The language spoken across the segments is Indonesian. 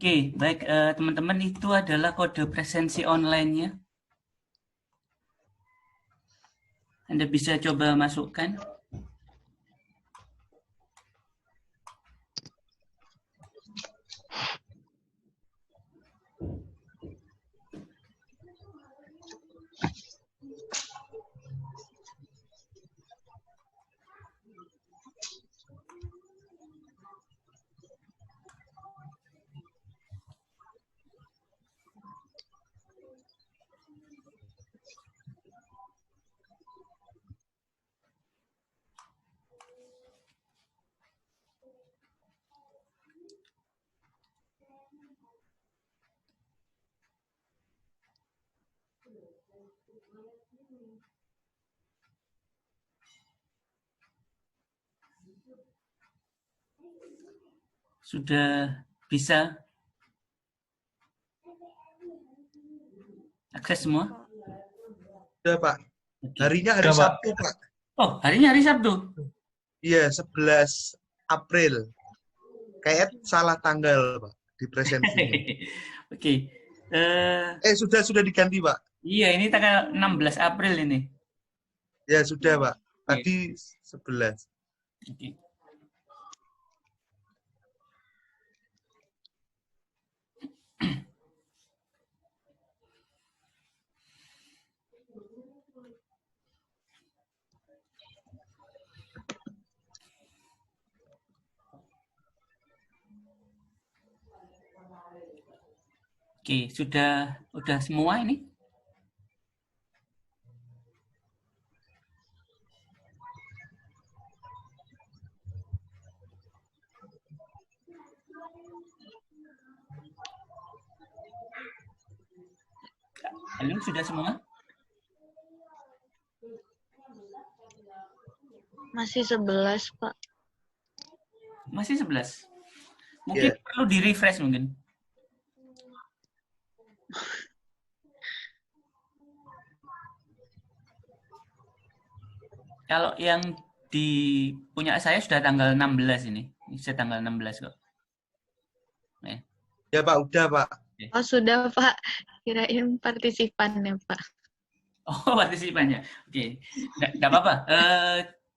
Oke, baik teman-teman, itu adalah kode presensi online-nya. Anda bisa coba masukkan. Sudah bisa akses semua? Udah, Pak. Oke. Harinya hari Udah, Pak. Sabtu, Pak. Oh, harinya hari Sabtu. Iya, 11 April. Kayak salah tanggal, Pak, di presensinya. Oke. Sudah diganti, Pak. Iya, ini tanggal 16 April ini. Ya, sudah, Pak. Oke. Tadi 11. Oke. Oke, sudah semua ini? Halo, sudah semua? Masih 11, Pak. Masih 11. Mungkin perlu di-refresh mungkin. Kalau yang di punya saya sudah tanggal 16 ini. Ini sudah tanggal 16 kok. Ya, Pak, udah, Pak. Oh, sudah, Pak. Kirain partisipannya, Pak. Oh, partisipannya. Oke. Nggak apa-apa.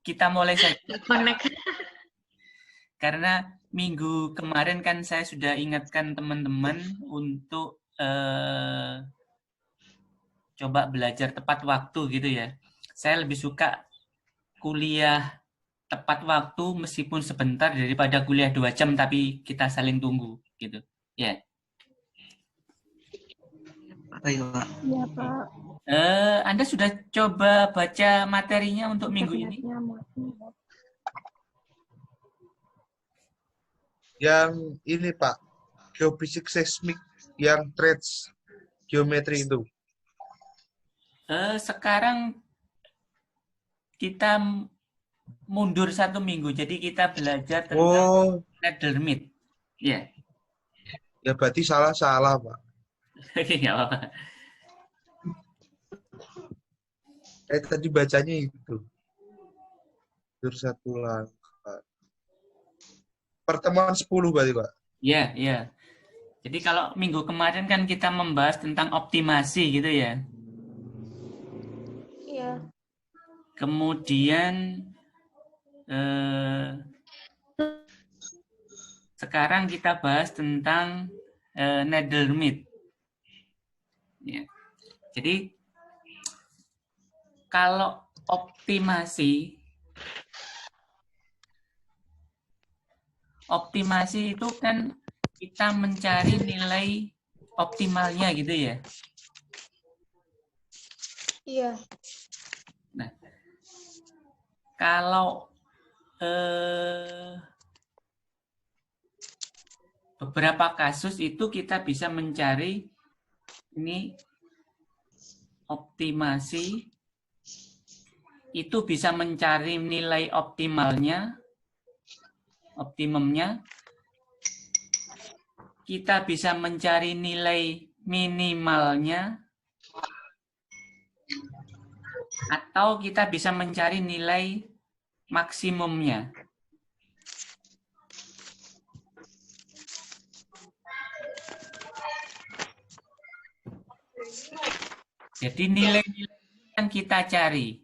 Kita mulai saja. Connect. Karena minggu kemarin kan saya sudah ingatkan teman-teman untuk coba belajar tepat waktu gitu ya. Saya lebih suka kuliah tepat waktu meskipun sebentar daripada kuliah 2 jam tapi kita saling tunggu gitu. Ya. Iya, Pak. Iya, Pak. Anda sudah coba baca materinya untuk minggu ini? Yang ini, Pak. Geofisik seismik yang trace geometri itu. Sekarang kita mundur 1 minggu, jadi kita belajar tentang Nethermit. Ya. Ya, berarti salah, Pak. Nggak apa-apa. Tadi bacanya itu. Mundur 1 langkah. Pertemuan 10 berarti, Pak. Ya, ya. Jadi kalau minggu kemarin kan kita membahas tentang optimasi gitu ya. Iya. Kemudian sekarang kita bahas tentang Nethermit. Ya. Jadi kalau optimasi itu kan kita mencari nilai optimalnya gitu ya. Iya. Nah, kalau beberapa kasus itu kita bisa mencari ini optimasi itu bisa mencari nilai optimumnya, kita bisa mencari nilai minimalnya, atau kita bisa mencari nilai maksimumnya. Jadi nilai-nilai yang kita cari,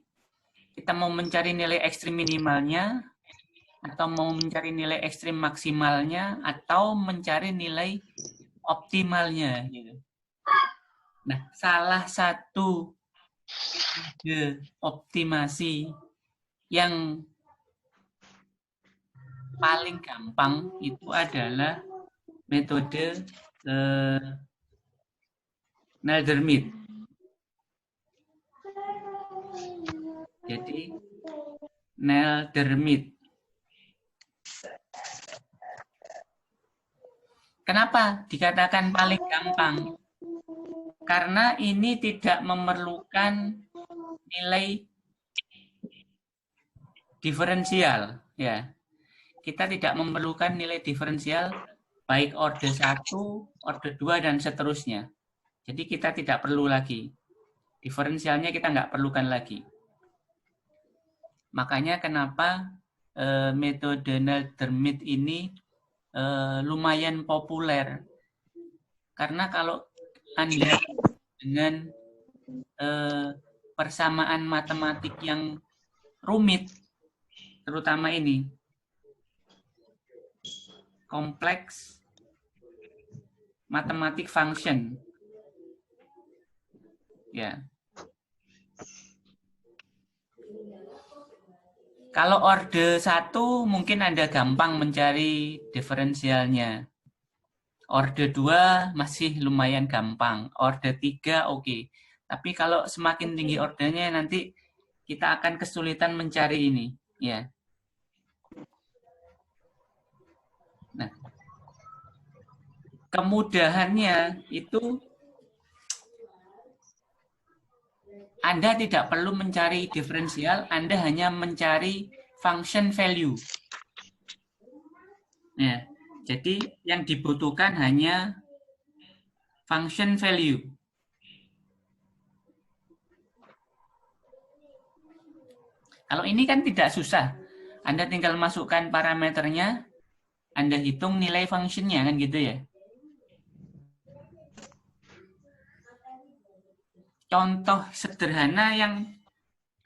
kita mau mencari nilai ekstrim minimalnya, atau mau mencari nilai ekstrim maksimalnya, atau mencari nilai optimalnya. Gitu. Nah, salah satu metode optimasi yang paling gampang itu adalah metode Neldermith. Jadi Neldermith. Kenapa dikatakan paling gampang? Karena ini tidak memerlukan nilai diferensial, ya. Kita tidak memerlukan nilai diferensial baik order 1, order 2, dan seterusnya. Jadi kita tidak perlu lagi. Diferensialnya kita nggak perlukan lagi. Makanya kenapa metode Neldermith ini lumayan populer. Karena kalau Anda dengan persamaan matematik yang rumit, terutama ini, kompleks matematik function. Ya. Kalau orde 1 mungkin Anda gampang mencari diferensialnya. Orde 2 masih lumayan gampang. Orde 3 oke. Tapi kalau semakin tinggi ordenya nanti kita akan kesulitan mencari ini, ya. Nah, kemudahannya itu Anda tidak perlu mencari diferensial, Anda hanya mencari function value. Ya, jadi yang dibutuhkan hanya function value. Kalau ini kan tidak susah. Anda tinggal masukkan parameternya, Anda hitung nilai fungsinya, kan gitu ya. Contoh sederhana yang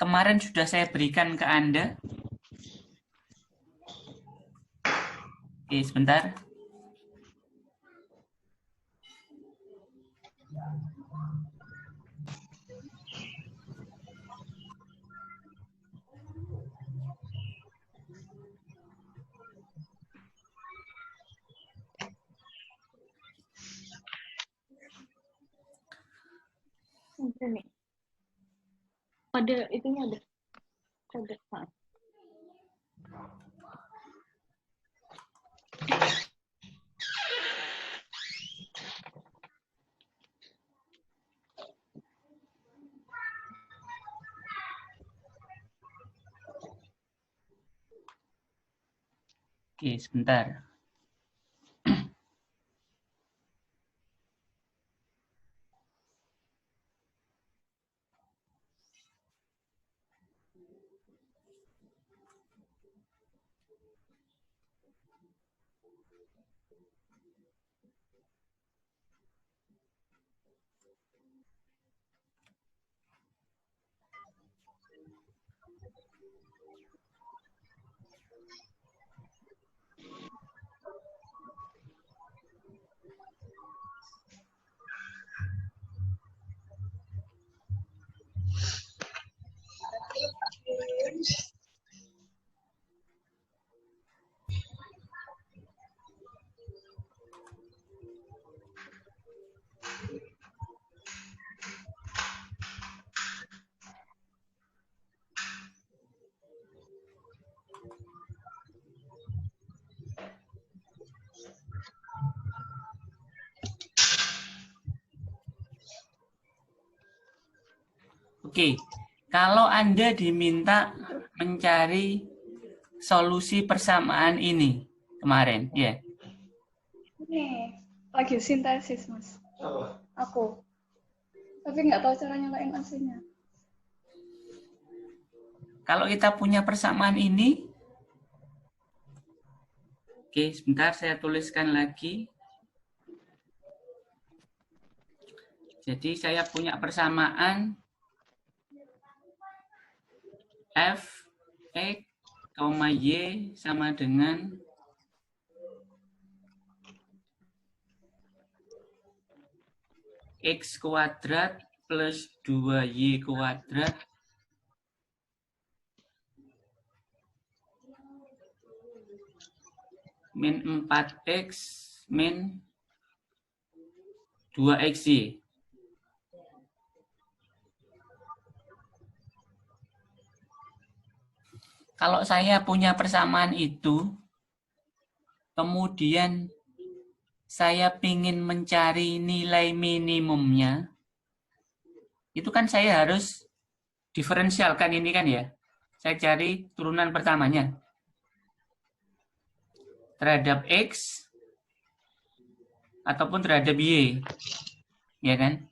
kemarin sudah saya berikan ke Anda. Oke, sebentar. Ini. Ada itunya ada. Ada. Oke, sebentar. Oke, kalau Anda diminta mencari solusi persamaan ini kemarin, ya. Nih, lagi sintesis, Mas. Aku. Tapi nggak tahu cara nyalain AC-nya. Kalau kita punya persamaan ini, oke, sebentar saya tuliskan lagi. Jadi saya punya persamaan F, X, Y sama dengan X kuadrat plus 2Y kuadrat min 4X min 2XY. Kalau saya punya persamaan itu, kemudian saya ingin mencari nilai minimumnya, itu kan saya harus diferensialkan ini kan ya. Saya cari turunan pertamanya terhadap X ataupun terhadap Y, ya kan?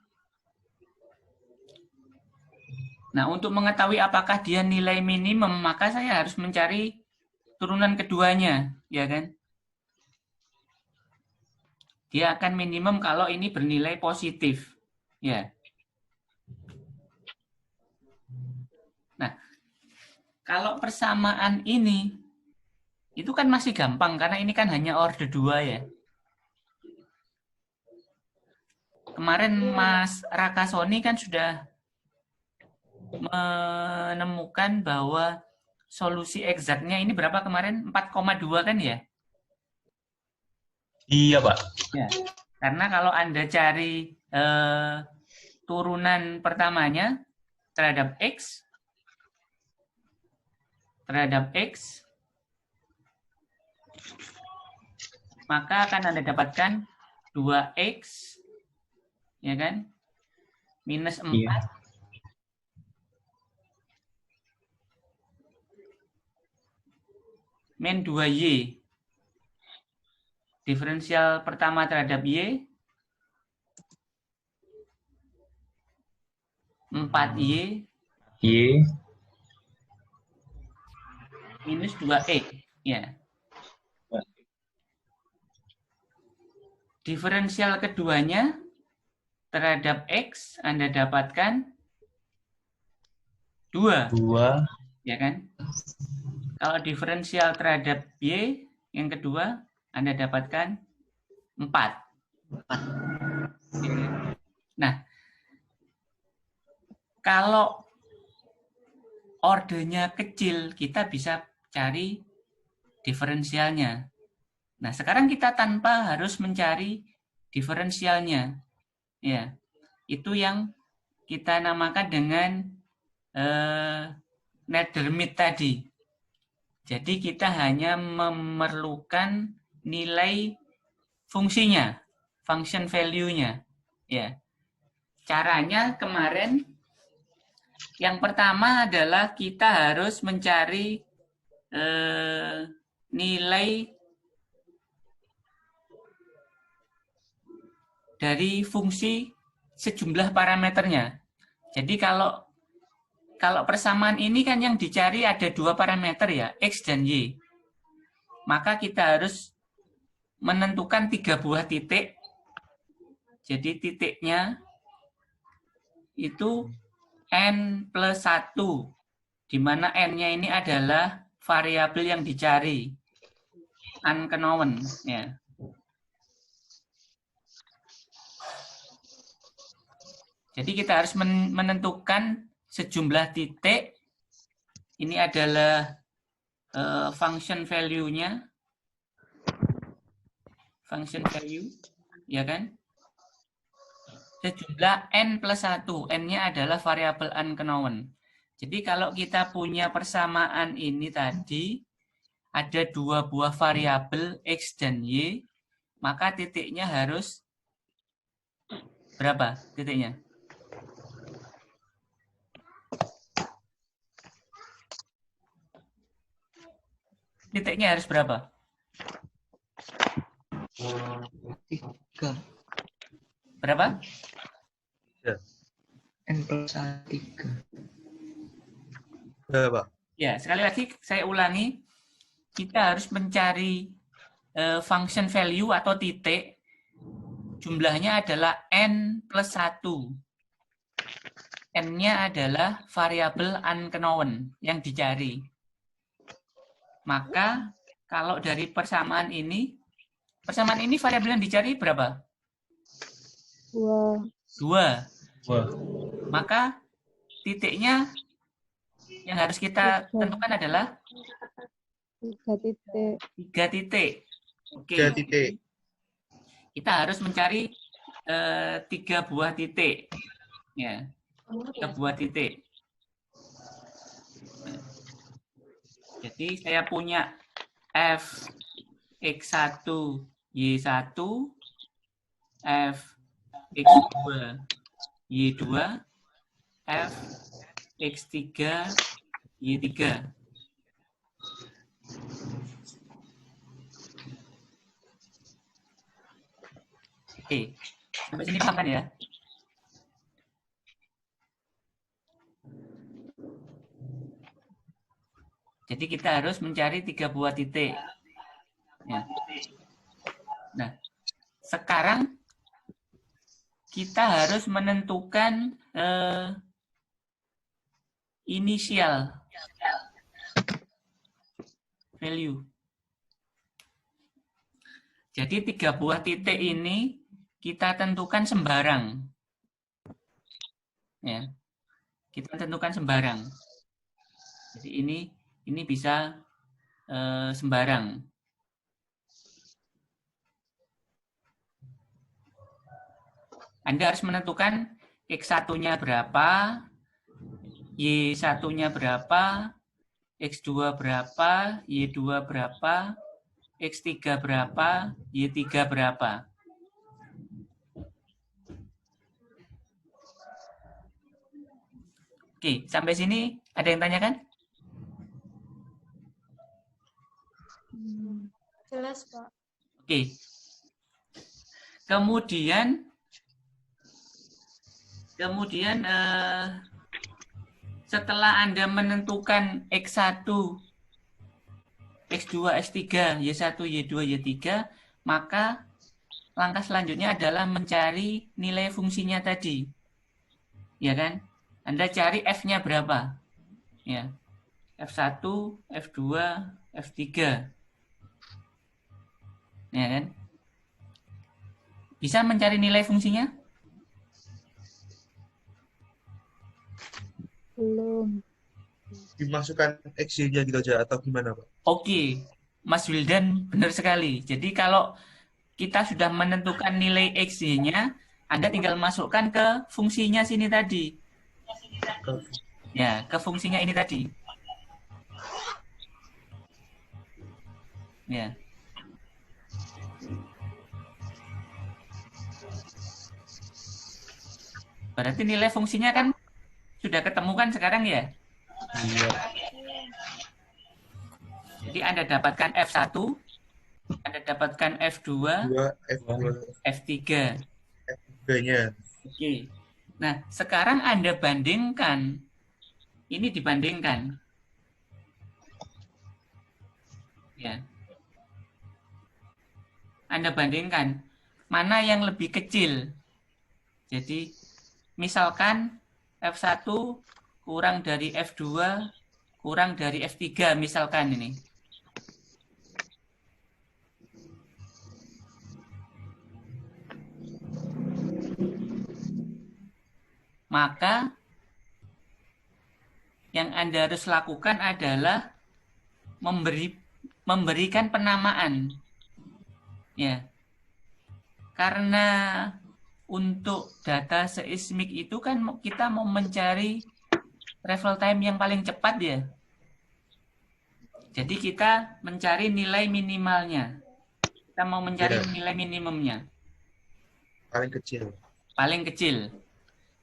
Nah, untuk mengetahui apakah dia nilai minimum, maka saya harus mencari turunan keduanya, ya kan? Dia akan minimum kalau ini bernilai positif, ya. Nah, kalau persamaan ini, itu kan masih gampang, karena ini kan hanya order 2 ya. Kemarin Mas Rakasoni kan sudah menemukan bahwa solusi eksaknya ini berapa kemarin? 4,2 kan ya? Iya, Pak. Ya. Karena kalau Anda cari turunan pertamanya terhadap X, maka akan Anda dapatkan 2X, ya kan? Minus 4. Iya. Min 2Y. Diferensial pertama terhadap Y, 4Y Y. minus 2X. Ya. Diferensial keduanya terhadap X Anda dapatkan 2. 2. Ya kan? Kalau diferensial terhadap Y yang kedua Anda dapatkan 4. Nah, kalau ordernya kecil, kita bisa cari diferensialnya. Nah, sekarang kita tanpa harus mencari diferensialnya. Ya, itu yang kita namakan dengan Nethermit tadi. Jadi kita hanya memerlukan nilai fungsinya, function value-nya. Ya. Caranya kemarin yang pertama adalah kita harus mencari nilai dari fungsi sejumlah parameternya. Jadi kalau persamaan ini kan yang dicari ada 2 parameter ya, X dan Y. Maka kita harus menentukan 3 buah titik. Jadi titiknya itu N plus 1, di mana N-nya ini adalah variabel yang dicari, unknown. Ya. Jadi kita harus menentukan sejumlah titik. Ini adalah function value-nya. Function value, ya kan? Sejumlah N plus 1. N-nya adalah variabel unknown. Jadi kalau kita punya persamaan ini tadi, ada 2 buah variabel X dan Y, maka titiknya harus berapa titiknya? Titiknya harus berapa? 3. Berapa? N plus 3. Berapa? Ya, sekali lagi saya ulangi. Kita harus mencari function value atau titik jumlahnya adalah N plus 1. N-nya adalah variabel unknown yang dicari. Maka kalau dari persamaan ini variabel yang dicari berapa? 2. 2. Maka titiknya yang harus kita tentukan adalah 3 titik. 3 titik. Oke. 3 titik. Kita harus mencari 3 buah titik. Ya, 3 buah titik. Jadi saya punya f x1 y1, f x2 y2, f x3 y3. Oke, sampai sini paham kan ya? Jadi kita harus mencari 3 buah titik. Ya. Nah, sekarang kita harus menentukan inisial value. Jadi 3 buah titik ini kita tentukan sembarang. Ya. Kita tentukan sembarang. Jadi ini bisa sembarang. Anda harus menentukan X1-nya berapa, Y1-nya berapa, X2 berapa, Y2 berapa, X3 berapa, Y3 berapa. Oke, sampai sini ada yang tanyakan? Jelas, Pak. Oke. Kemudian setelah Anda menentukan X1, X2, X3, Y1, Y2, Y3, maka langkah selanjutnya adalah mencari nilai fungsinya tadi. Ya kan? Anda cari F-nya berapa? Ya. F1, F2, F3. Ya kan? Bisa mencari nilai fungsinya? Belum. Dimasukkan XY-nya gitu aja atau gimana, Pak? Oke, Mas Wildan benar sekali. Jadi kalau kita sudah menentukan nilai X-nya, Anda tinggal masukkan ke fungsinya sini tadi. Ya, ke fungsinya ini tadi. Ya. Berarti nilai fungsinya kan sudah ketemu kan sekarang ya? Iya. Jadi Anda dapatkan F1, Anda dapatkan F2, 2 F2 F3. F3-nya. Oke. Nah, sekarang Anda bandingkan. Ini dibandingkan. Ya. Anda bandingkan mana yang lebih kecil. Jadi, misalkan F1 kurang dari F2 kurang dari F3 misalkan ini. Maka yang Anda harus lakukan adalah memberikan penamaan. Ya. Karena untuk data seismik itu kan kita mau mencari travel time yang paling cepat ya. Jadi kita mencari nilai minimalnya. Kita mau mencari nilai minimumnya. Paling kecil. Paling kecil.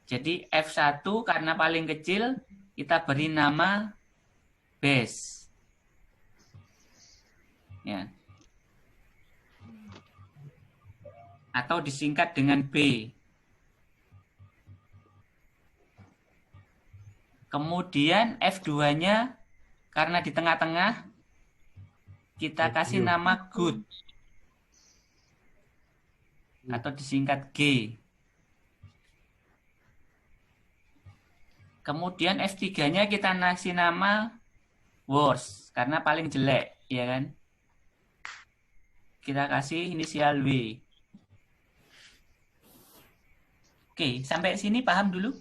Jadi F1 karena paling kecil kita beri nama base. Ya. Atau disingkat dengan B. Kemudian F2-nya karena di tengah-tengah kita kasih nama good. atau disingkat G. Kemudian F3-nya kita kasih nama worst karena paling jelek, ya kan? Kita kasih inisial W. Oke, sampai sini paham dulu?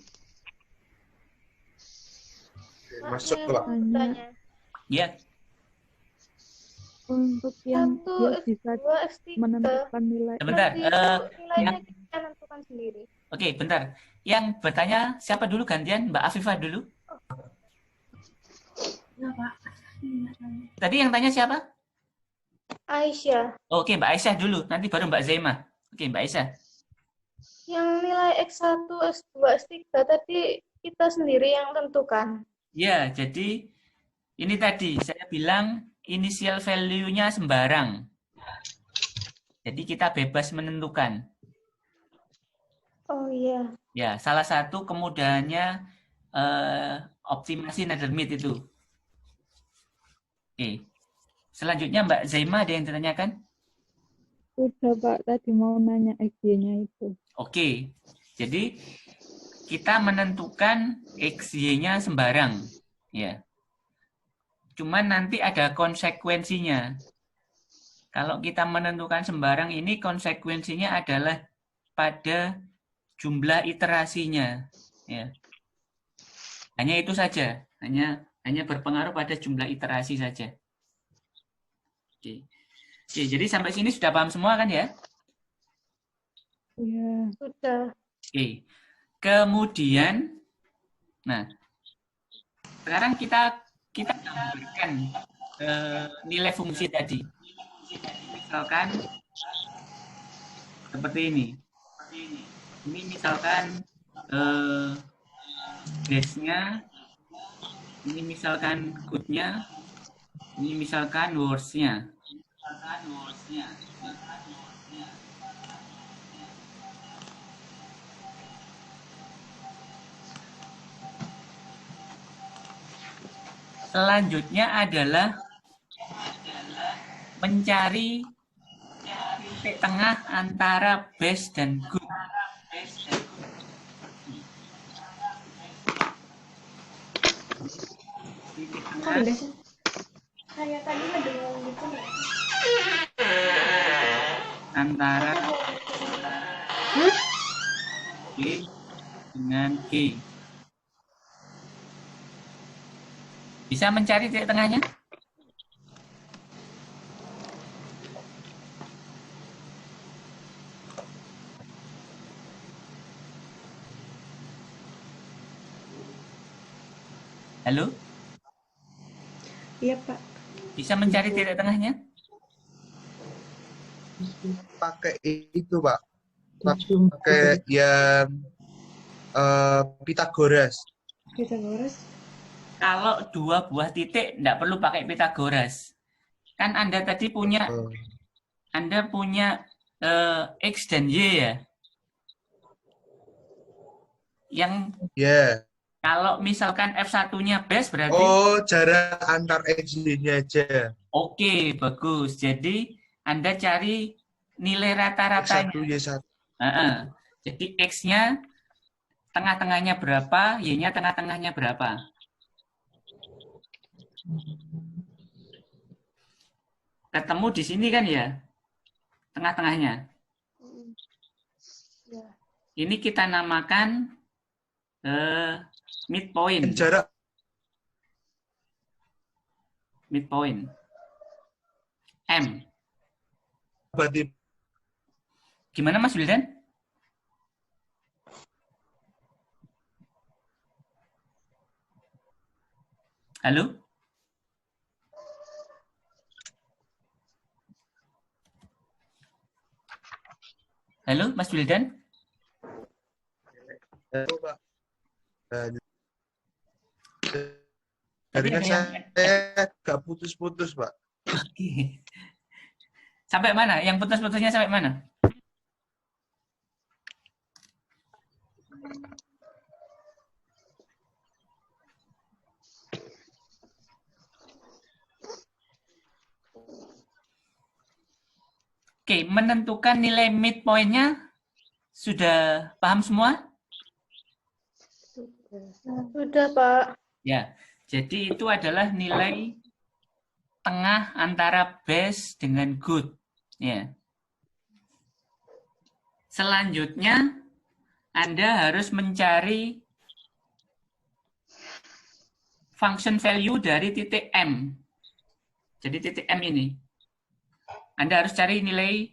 Masuk Iya, tuh, Pak. tanya. Ya, Untuk yang Satu, dia bisa dua, S3. menentukan nilai. sebentar. Nanti itu nilainya yang- kita tentukan sendiri. Oke, bentar. Yang bertanya siapa dulu gantian? Mbak Afifah dulu. Tadi yang tanya siapa? Aisyah, Oke, Mbak Aisyah dulu. Nanti baru Mbak Zaimah. Oke, Mbak Aisyah. yang nilai X1, S2, S3 tadi kita sendiri yang tentukan. Ya, jadi ini tadi saya bilang initial value-nya sembarang. Jadi kita bebas menentukan. Oh iya. Ya, salah satu kemudahannya optimasi Nethermit itu. Oke. Selanjutnya Mbak Zaima ada yang ditanyakan? Udah Pak, tadi mau nanya XY-nya itu. Oke. Jadi kita menentukan XY-nya sembarang. Ya. Cuman nanti ada konsekuensinya. Kalau kita menentukan sembarang ini konsekuensinya adalah pada jumlah iterasinya. Ya. Hanya itu saja. Hanya berpengaruh pada jumlah iterasi saja. Oke. Oke, jadi sampai sini sudah paham semua kan ya? Iya. Sudah. Oke. Kemudian, nah, sekarang kita gambarkan nilai fungsi tadi. Misalkan seperti ini. Ini misalkan base-nya, ini misalkan good-nya, ini misalkan worst-nya. Selanjutnya adalah mencari titik tengah antara base dan good. Titik tengah Kayak tadi mendengar gitu ya. antara B dengan G. Bisa mencari titik tengahnya? Halo? Iya, Pak. Bisa mencari titik tengahnya? Pakai itu, Pak. Pakai yang Pitagoras. Pitagoras. Kalau dua buah titik, tidak perlu pakai Pitagoras. Kan Anda tadi punya, Anda punya X dan Y ya? Yang Ya. kalau misalkan F1-nya base berarti Oh, jarak antar X-nya aja. oke, bagus. Jadi Anda cari nilai rata-ratanya. X1, Y1. Jadi X-nya tengah-tengahnya berapa, Y-nya tengah-tengahnya berapa. Ketemu di sini kan ya, tengah-tengahnya. Ya. Ini kita namakan midpoint. Jarak Midpoint. M. berarti Gimana Mas Wildan? Halo? Halo Mas Wildan? Pak. Tadi Jaringan ada yang... saya gak putus-putus, Pak. Oke. Sampai mana? Yang putus-putusnya sampai mana? Oke, menentukan nilai midpoint-nya sudah paham semua? Sudah, Pak. Ya, jadi itu adalah nilai tengah antara best dengan good. Ya. Selanjutnya, Anda harus mencari function value dari titik M. Jadi titik M ini. Anda harus cari nilai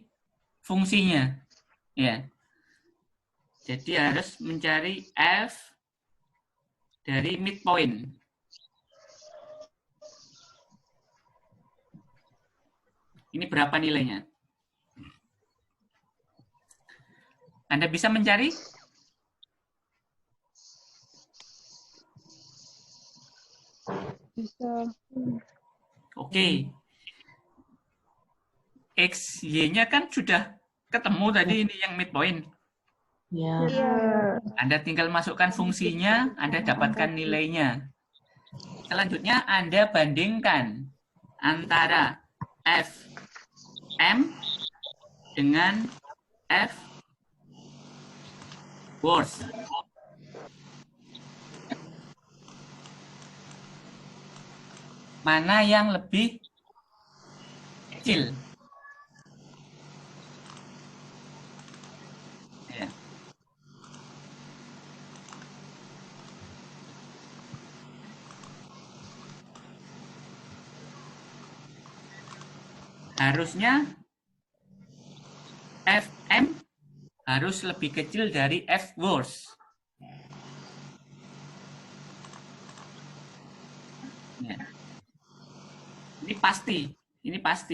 fungsinya. Ya. Jadi harus mencari F dari midpoint. Ini berapa nilainya? Anda bisa mencari? Bisa. Oke. X, Y-nya kan sudah ketemu tadi ini yang midpoint. Ya. Iya. Anda tinggal masukkan fungsinya, Anda dapatkan nilainya. Selanjutnya Anda bandingkan antara F M dengan F worst. Mana yang lebih kecil? Ya. Harusnya FM harus lebih kecil dari F worst. Ya. Ini pasti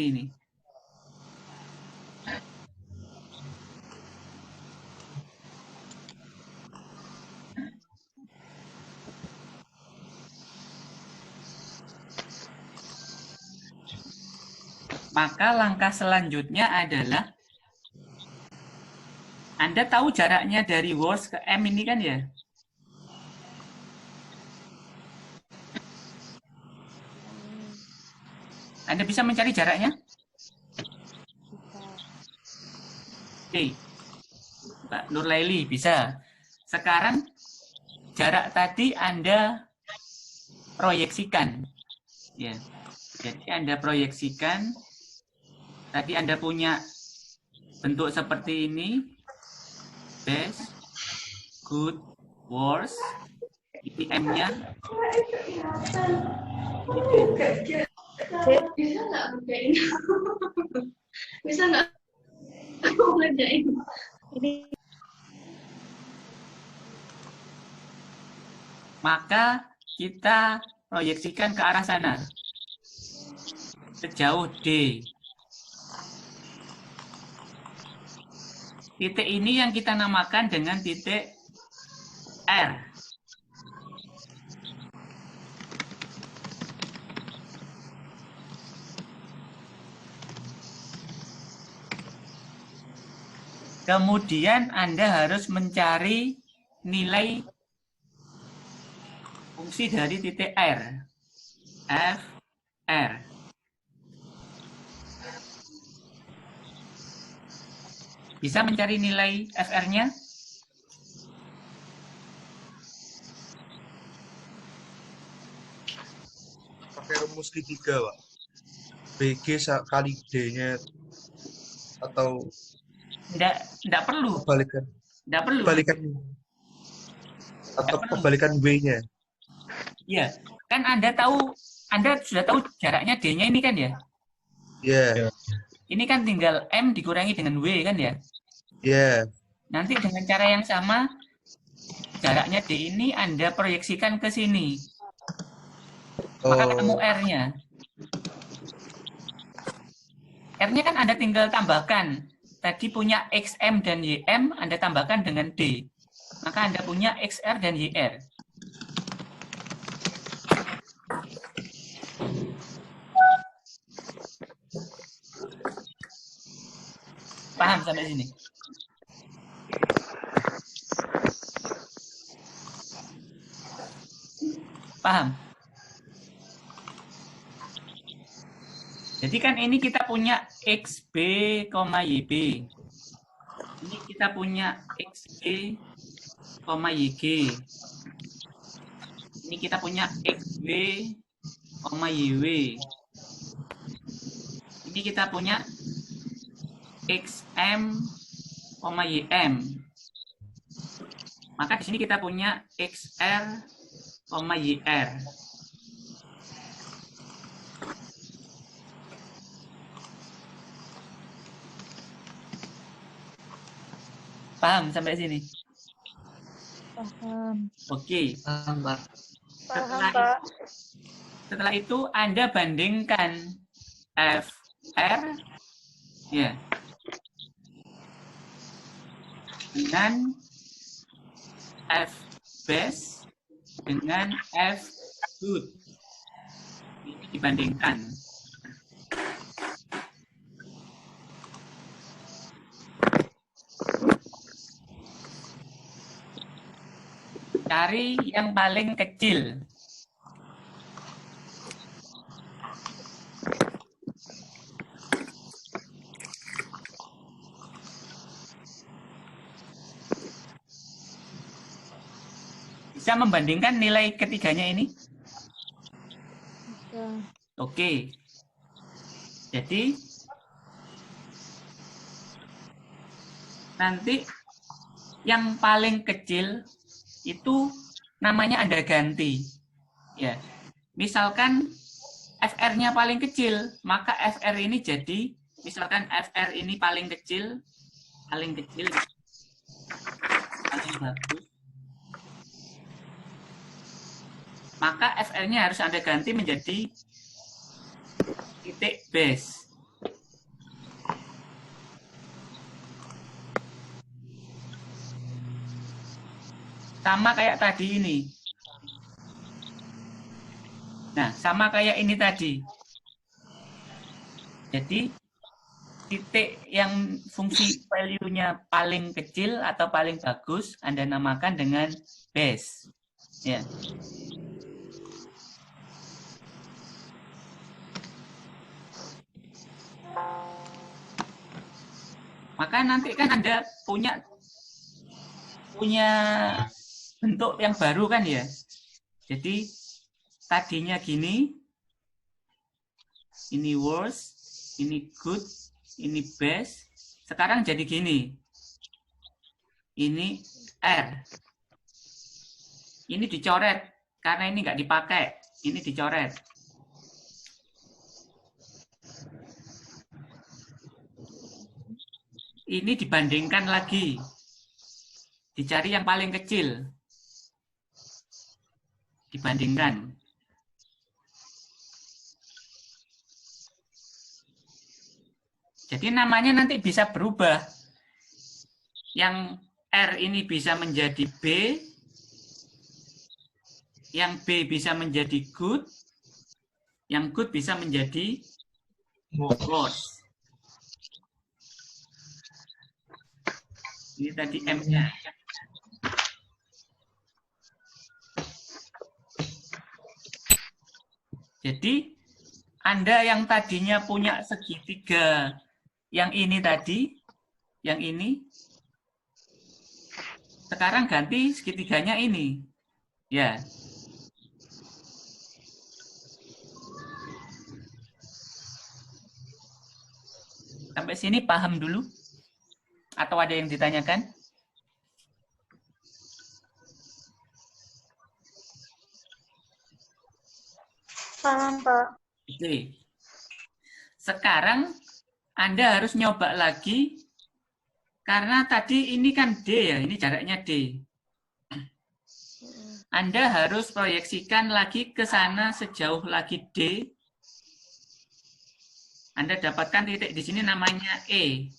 ini. Maka langkah selanjutnya adalah Anda tahu jaraknya dari worst ke M ini kan ya? Anda bisa mencari jaraknya? Oke. Mbak Nurlaili bisa. Sekarang jarak tadi Anda proyeksikan. Ya. Jadi Anda proyeksikan tadi Anda punya bentuk seperti ini. Best, good, worst. Ini M-nya. Bisa nggak ngerjain? Bisa nggak aku ngerjain? Maka kita proyeksikan ke arah sana. Sejauh D. Titik ini yang kita namakan dengan titik R. Kemudian Anda harus mencari nilai fungsi dari titik R. F, R. Bisa mencari nilai FR-nya? Pakai rumus segitiga, Pak. BG kali D-nya atau Enggak perlu. kebalikan. Enggak perlu. Kebalikan atau kebalikan W-nya. Iya, kan Anda sudah tahu jaraknya D-nya ini kan ya? Iya. Ini kan tinggal M dikurangi dengan W kan ya? Iya. Nanti dengan cara yang sama, jaraknya D ini Anda proyeksikan ke sini. Maka ketemu R-nya. R-nya kan Anda tinggal tambahkan. Tadi punya XM dan YM, Anda tambahkan dengan D. Maka Anda punya XR dan YR. Paham sampai sini? Paham? Jadi kan ini kita punya XB, YB. Ini kita punya XB, YG. Ini kita punya XB, YW. Ini kita punya XM, YM. Maka di sini kita punya XR, YR. Paham sampai sini? Paham. Oke. Paham, Pak. Paham, Pak. Setelah itu Anda bandingkan FR ya dengan F base dengan F good. Ini dibandingkan. Cari yang paling kecil. Bisa membandingkan nilai ketiganya ini? Bisa. Oke. Jadi nanti yang paling kecil itu namanya Anda ganti. Ya. Misalkan FR-nya paling kecil, maka FR ini jadi misalkan FR ini paling kecil, paling bagus. Maka FR-nya harus Anda ganti menjadi titik base. Sama kayak tadi ini. Nah, sama kayak ini tadi. Jadi, titik yang fungsi value-nya paling kecil atau paling bagus, Anda namakan dengan base. Ya. Maka nanti kan Anda punya bentuk yang baru kan ya. Jadi tadinya gini, ini worst, ini good, ini best. Sekarang jadi gini. Ini R. Ini dicoret karena ini nggak dipakai. Ini dicoret. Ini dibandingkan lagi. Dicari yang paling kecil. Dibandingkan. Jadi namanya nanti bisa berubah. Yang R ini bisa menjadi B. Yang B bisa menjadi good. Yang good bisa menjadi worse. Ini tadi M-nya. Jadi, Anda yang tadinya punya segitiga, yang ini tadi, yang ini, sekarang ganti segitiganya ini. Ya. Sampai sini paham dulu? Atau ada yang ditanyakan? Paham, Pak. Oke. Sekarang Anda harus nyoba lagi, karena tadi ini kan D ya, ini jaraknya D. Anda harus proyeksikan lagi ke sana sejauh lagi D. Anda dapatkan titik di sini namanya E.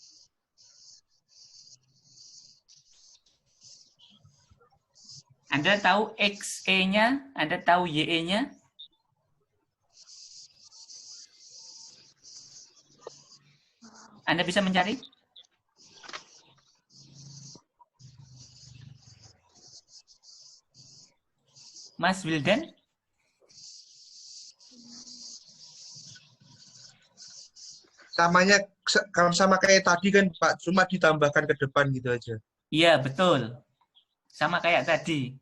Anda tahu XE-nya, Anda tahu YE-nya? Anda bisa mencari? Mas Wildan? sama kayak tadi kan Pak, cuma ditambahkan ke depan gitu aja. Iya, betul. Sama kayak tadi.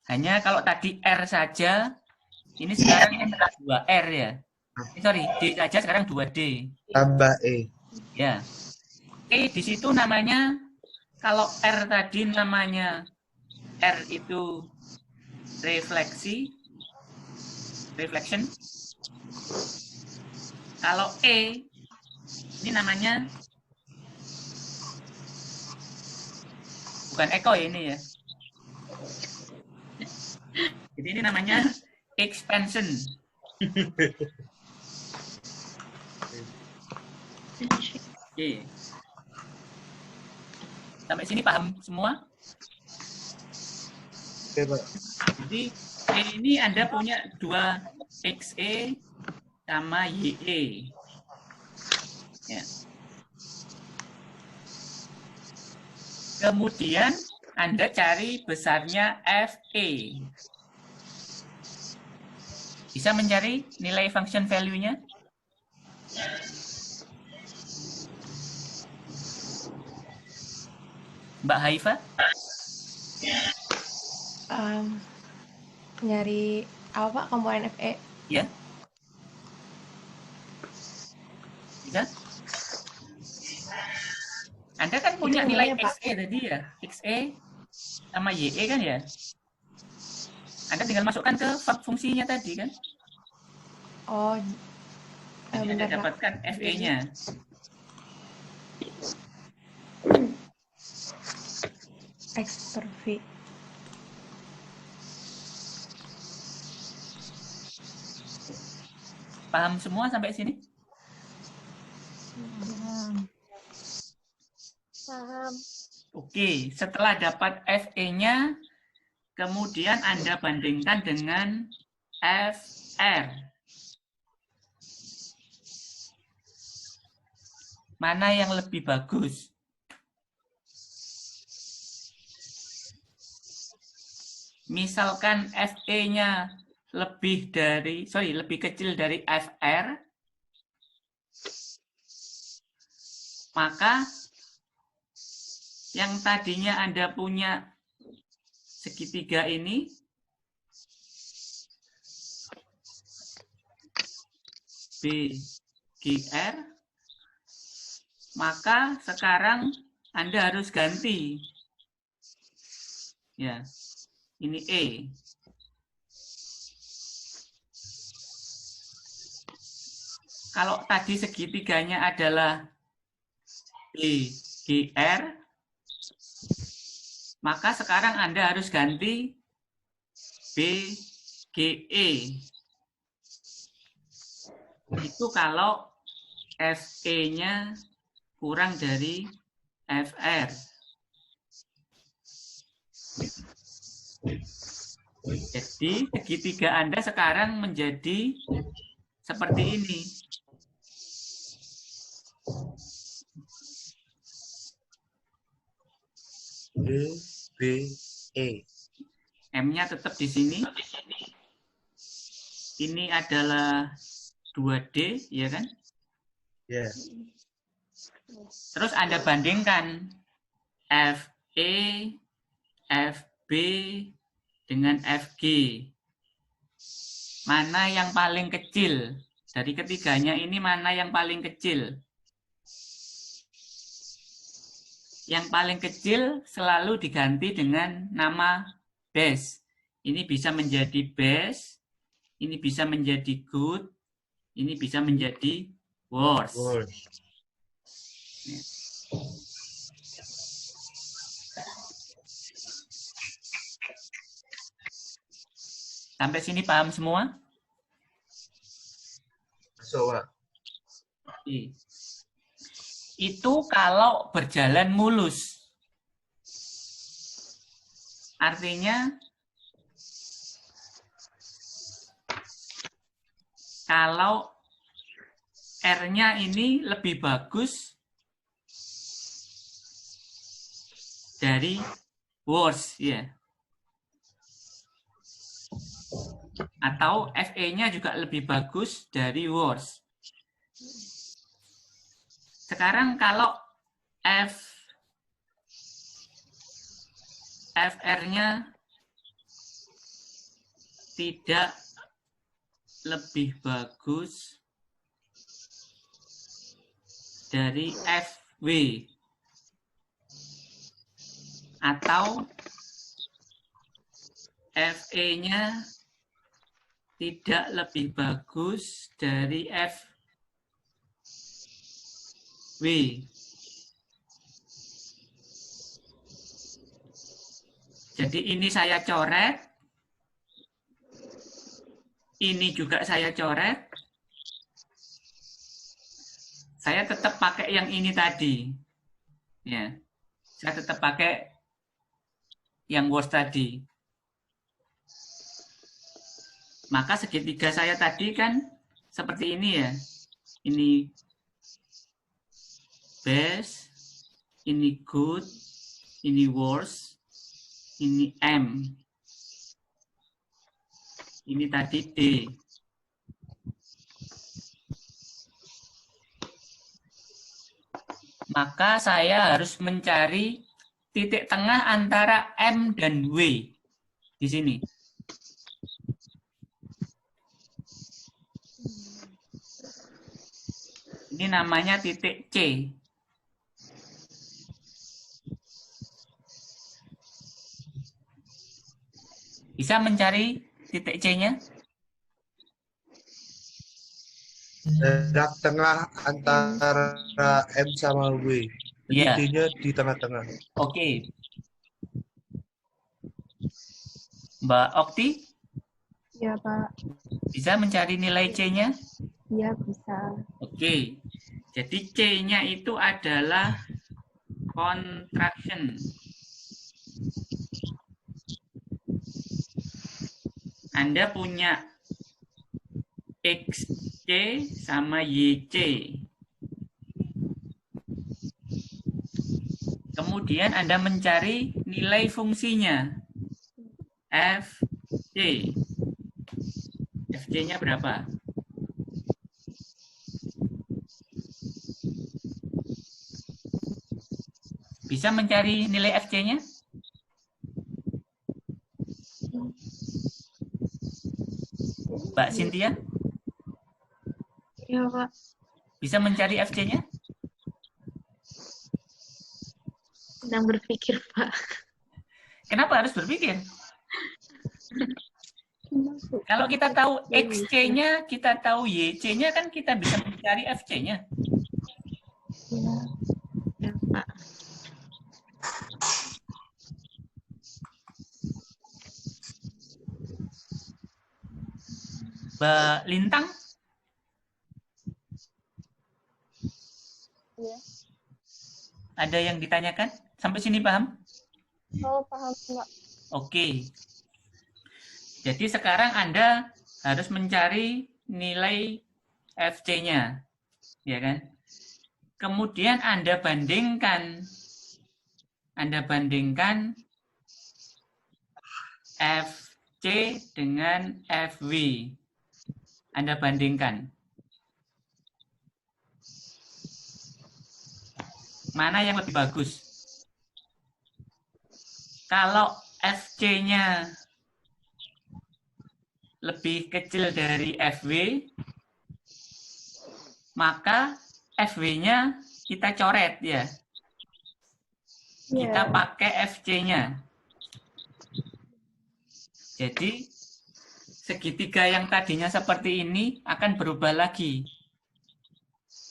Hanya kalau tadi R saja, ini sekarang 2R ya. Sorry, D saja sekarang 2D. Tambah E. Ya. E di situ namanya, kalau R tadi namanya, R itu reflection. Kalau E, ini namanya, bukan echo ini ya. Jadi ini namanya expansion. Oke. Sampai sini paham semua? Oke, Pak. Jadi ini Anda punya 2 XE sama YE. Ya. Kemudian Anda cari besarnya FE. Bisa mencari nilai function value-nya? Mbak Haifa? Nyari apa Pak komponen FE? Ya. Bisa? Anda kan punya Itu nilai nilainya, Pak. XE tadi ya? XE sama YE kan ya? Anda tinggal masukkan ke fungsinya tadi kan? Oh, Jadi Anda bentar, Pak. dapatkan FE-nya. X per V. Paham semua sampai sini? Paham. Oke, setelah dapat FE-nya, kemudian Anda bandingkan dengan FR. Mana yang lebih bagus? Misalkan FE-nya lebih kecil dari FR, maka yang tadinya Anda punya segitiga ini BGR, maka sekarang Anda harus ganti. Ya, ini E. Kalau tadi segitiganya adalah BGR, maka sekarang Anda harus ganti BGE. Itu kalau FE-nya kurang dari FR. Jadi segitiga Anda sekarang menjadi seperti ini. D, B, E. M-nya tetap di sini. Ini adalah 2D, ya kan? Ya. Terus Anda bandingkan FE, FB dengan FG. Mana yang paling kecil? Dari ketiganya ini mana yang paling kecil? Yang paling kecil selalu diganti dengan nama base. Ini bisa menjadi base, ini bisa menjadi good, ini bisa menjadi worse. Sampai sini paham semua? Masuk, Pak. Itu kalau berjalan mulus. Artinya kalau R-nya ini lebih bagus dari worse, ya. Atau FE-nya juga lebih bagus dari worse. Sekarang kalau FR-nya tidak lebih bagus dari FW atau FE-nya tidak lebih bagus dari FW. Jadi ini saya coret, ini juga saya coret. Saya tetap pakai yang ini tadi. Ya. Saya tetap pakai yang worst tadi. Maka segitiga saya tadi kan seperti ini ya. Ini best, ini good, ini worst, ini M. Ini tadi D. Maka saya harus mencari titik tengah antara M dan W di sini. Ini namanya titik C. Bisa mencari titik C-nya? Jarak tengah antara M sama W. Iya. D-nya di tengah-tengah. Oke. Mbak Okti, Ya, Pak. bisa mencari nilai C-nya? Iya, bisa. Oke. Jadi C-nya itu adalah contraction. Anda punya XC sama YC. Kemudian Anda mencari nilai fungsinya. FC. FC-nya berapa? Bisa mencari nilai FC-nya? Mbak Cynthia? Iya, Pak. Bisa mencari FC-nya? Sedang berpikir, Pak. Kenapa harus berpikir? Kalau kita tahu XC-nya, kita tahu YC-nya, kan kita bisa mencari FC-nya. Ya, Pak. Mbak Lintang? Iya. Ada yang ditanyakan? Sampai sini paham? Oh, paham, Mbak. Oke. Jadi sekarang Anda harus mencari nilai FC-nya. Ya kan? Kemudian Anda bandingkan FC dengan FW. Anda bandingkan. Mana yang lebih bagus? Kalau FC-nya lebih kecil dari FW, maka FW-nya kita coret ya. Kita pakai FC-nya. Jadi segitiga yang tadinya seperti ini akan berubah lagi.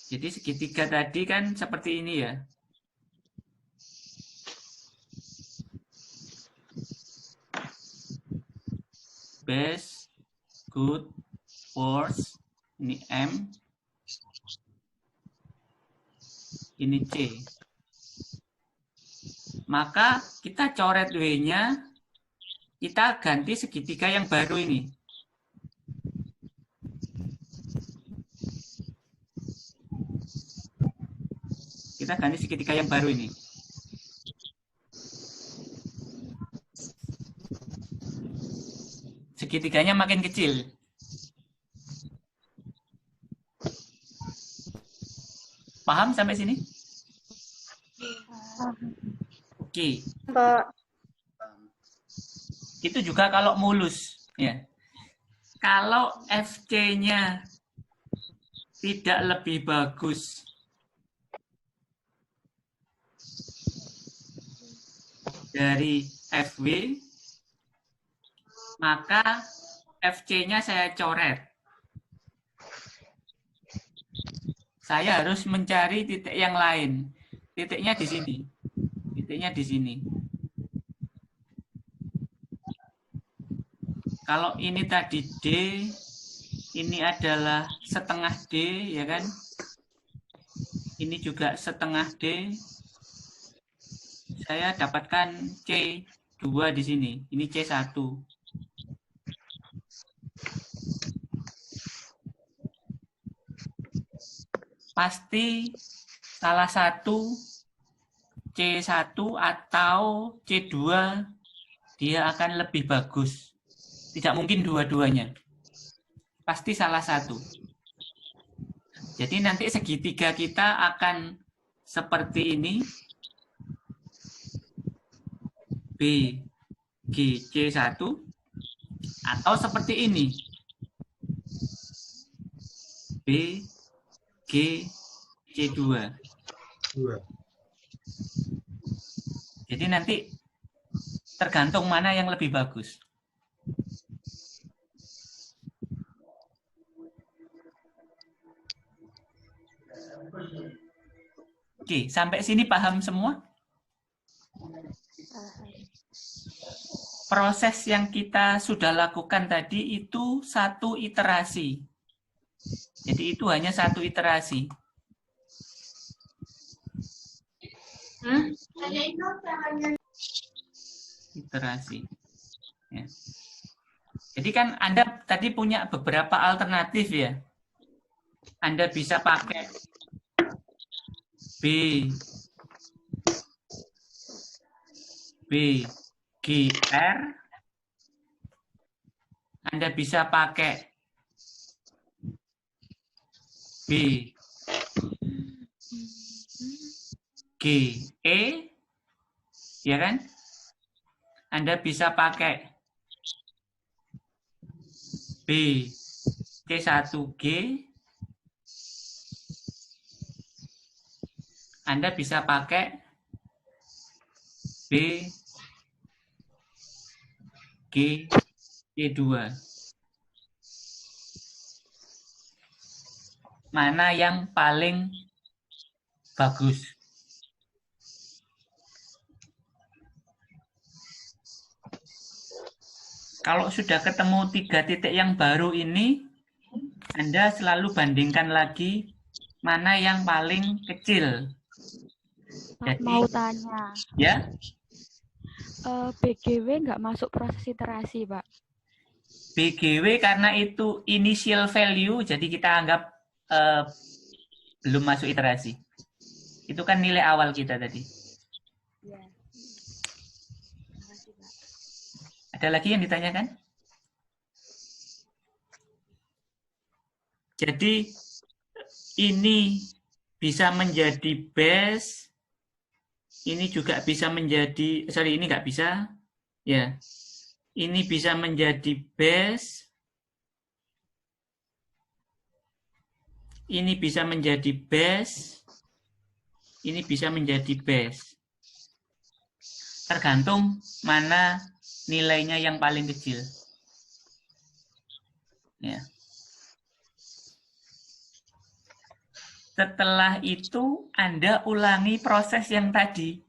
Jadi segitiga tadi kan seperti ini ya. Best, good, worst, ini M, ini C. Maka kita coret W-nya, kita ganti segitiga yang baru ini. Kita ganti segitiga yang baru ini. Segitiganya makin kecil. Paham sampai sini? Oke. Pak. Itu juga kalau mulus, ya. Kalau FC-nya tidak lebih bagus dari FW, maka FC-nya saya coret. Saya harus mencari titik yang lain. Titiknya di sini. Titiknya di sini. Kalau ini tadi D, ini adalah setengah D, ya kan? Ini juga setengah D. Saya dapatkan C2 di sini. Ini C1. Pasti salah satu C1 atau C2 dia akan lebih bagus. Tidak mungkin dua-duanya. Pasti salah satu. Jadi nanti segitiga kita akan seperti ini. B, G, C1. Atau seperti ini. B, G, C2. Jadi nanti tergantung mana yang lebih bagus. Oke, sampai sini paham semua? Proses yang kita sudah lakukan tadi itu satu iterasi. Jadi itu hanya satu iterasi. Iterasi. Ya. Jadi kan Anda tadi punya beberapa alternatif ya. Anda bisa pakai B, G, R. Anda bisa pakai B, G, E, ya kan? Anda bisa pakai B, C1G. Anda bisa pakai B, G, C2. Mana yang paling bagus? Kalau sudah ketemu 3 titik yang baru ini, Anda selalu bandingkan lagi mana yang paling kecil. Pak, Jadi, mau tanya, ya, BGW nggak masuk proses iterasi, Pak? BGW karena itu initial value, jadi kita anggap belum masuk iterasi. Itu kan nilai awal kita tadi. Iya. Makasih, Pak. Ada lagi yang ditanyakan? Jadi ini bisa menjadi base, ini juga bisa menjadi, sorry ini nggak bisa, ya. Ini bisa menjadi base, ini bisa menjadi base, ini bisa menjadi base. Tergantung mana nilainya yang paling kecil. Ya. Setelah itu, Anda ulangi proses yang tadi.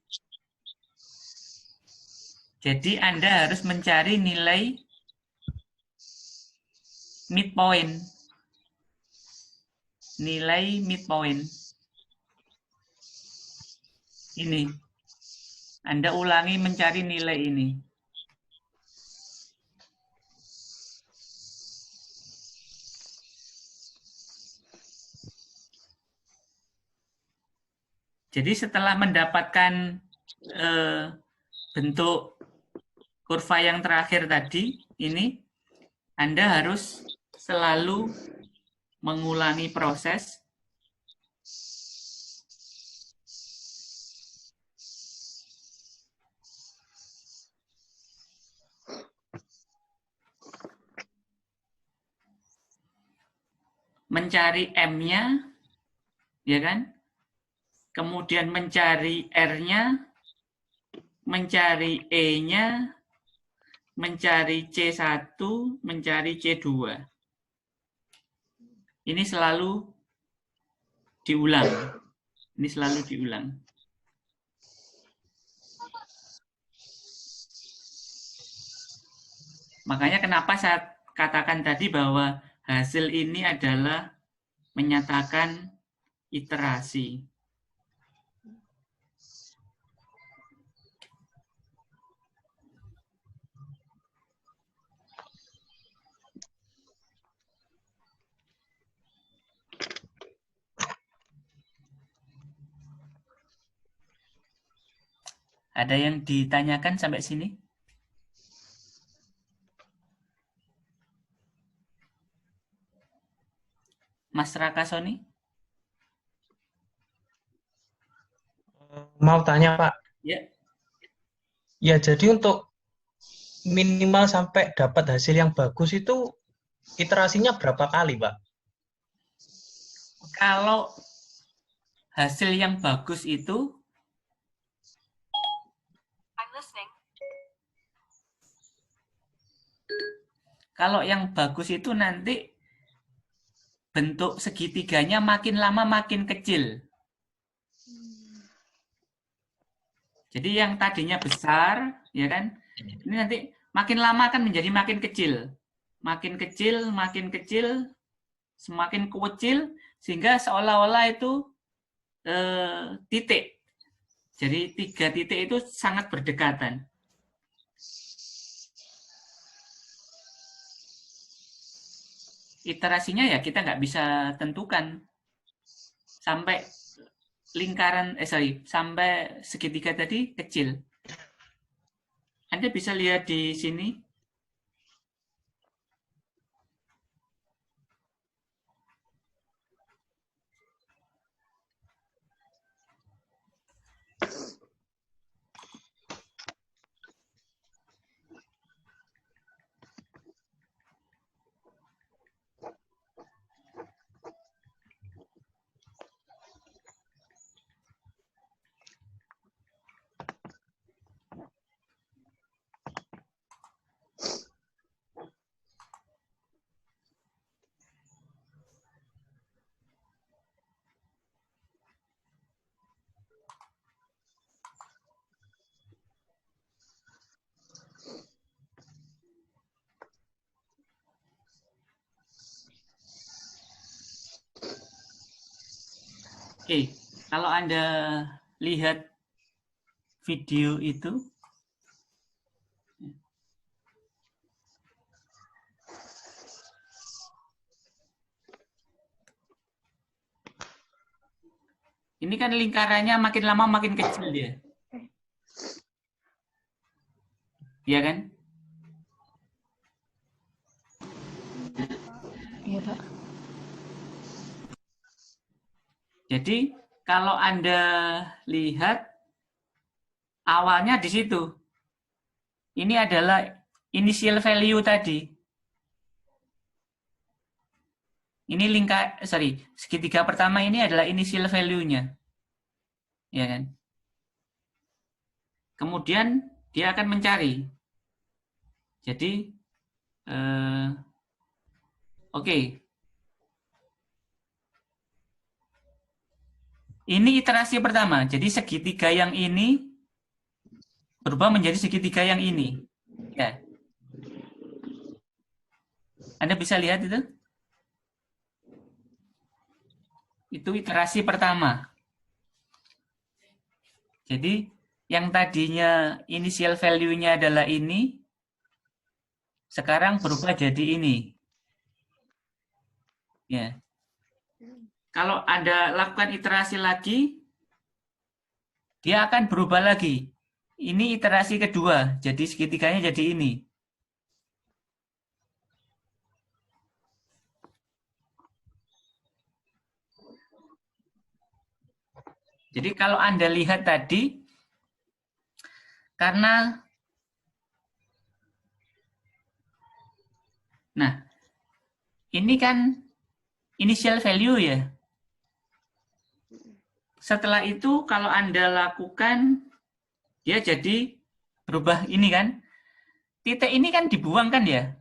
Jadi, Anda harus mencari nilai midpoint. Nilai midpoint. Ini. Anda ulangi mencari nilai ini. Jadi setelah mendapatkan bentuk kurva yang terakhir tadi, ini Anda harus selalu mengulangi proses mencari M-nya, ya kan? Kemudian mencari R-nya, mencari E-nya, mencari C1, mencari C2. Ini selalu diulang. Ini selalu diulang. Makanya kenapa saya katakan tadi bahwa hasil ini adalah menyatakan iterasi. Ada yang ditanyakan sampai sini? Mas Raka Soni? Mau tanya, Pak. Ya. Ya, jadi untuk minimal sampai dapat hasil yang bagus itu iterasinya berapa kali, Pak? Kalau hasil yang bagus itu nanti bentuk segitiganya makin lama makin kecil. Jadi yang tadinya besar, ya kan? Ini nanti makin lama akan menjadi makin kecil. Makin kecil, semakin kecil, sehingga seolah-olah itu titik. Jadi 3 titik itu sangat berdekatan. Iterasinya ya kita nggak bisa tentukan sampai sampai segitiga tadi kecil. Anda bisa lihat di sini. Oke, kalau Anda lihat video itu, ini kan lingkarannya makin lama makin kecil dia. Iya kan? Iya, Pak. Jadi kalau Anda lihat awalnya di situ. Ini adalah initial value tadi. Ini segitiga pertama ini adalah initial value-nya. Ya kan? Kemudian dia akan mencari. Jadi oke. Ini iterasi pertama. Jadi segitiga yang ini berubah menjadi segitiga yang ini. Ya. Anda bisa lihat itu? Itu iterasi pertama. Jadi yang tadinya initial value-nya adalah ini, sekarang berubah jadi ini. Ya. Kalau Anda lakukan iterasi lagi, dia akan berubah lagi. Ini iterasi kedua, jadi segitiganya jadi ini. Jadi kalau Anda lihat tadi, karena ini kan initial value ya. Setelah itu kalau Anda lakukan, dia jadi berubah ini kan. Titik ini kan dibuang kan ya.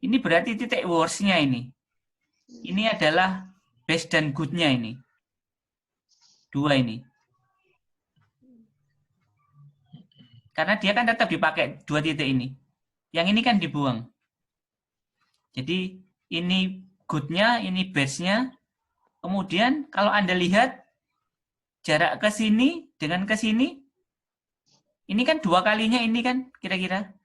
Ini berarti titik worst-nya ini. Ini adalah best dan good-nya ini. Dua ini. Karena dia kan tetap dipakai dua titik ini. Yang ini kan dibuang. Jadi ini good-nya, ini best-nya. Kemudian kalau Anda lihat jarak ke sini dengan ke sini, ini kan dua kalinya ini kan kira-kira.